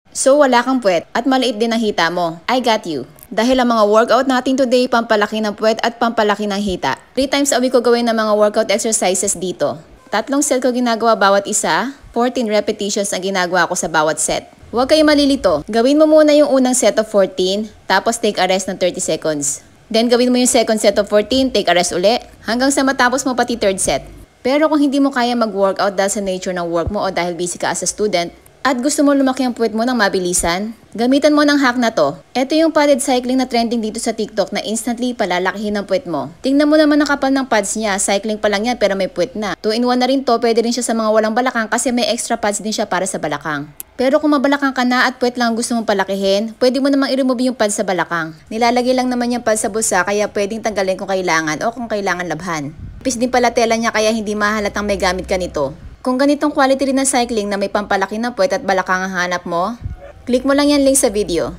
So wala kang puwet at maliit din ang hita mo. I got you. Dahil ang mga workout natin today, pampalaki ng puwet at pampalaki ng hita. 3 times a week ko gawin ng mga workout exercises dito. 3 set ko ginagawa bawat isa, 14 repetitions ang ginagawa ko sa bawat set. Huwag kayo malilito. Gawin mo muna yung unang set of 14, tapos take a rest ng 30 seconds. Then gawin mo yung second set of 14, take a rest uli, hanggang sa matapos mo pati third set. Pero kung hindi mo kaya mag-workout dahil sa nature ng work mo o dahil busy ka as a student, at gusto mo lumaki ang puwet mo ng mabilisan, gamitan mo ng hack na to. Ito yung padded cycling na trending dito sa TikTok na instantly palalakihin ang puwet mo. Tingnan mo naman ang kapal ng pads niya, cycling pa lang yan pero may puwet na. 2-in-1 na rin to, pwede rin siya sa mga walang balakang kasi may extra pads din siya para sa balakang. Pero kung mabalakang ka na at puwet lang gusto mong palakihin, pwede mo namang i-remove yung pads sa balakang. Nilalagay lang naman yung pads sa bulsa kaya pwedeng tanggalin kung kailangan o kung kailangan labhan. Pis din pala tela niya kaya hindi mahalatang may gamit ka nito. Kung ganitong quality rin ng cycling na may pampalaki ng puwet at balakang ang hanap mo, click mo lang yan link sa video.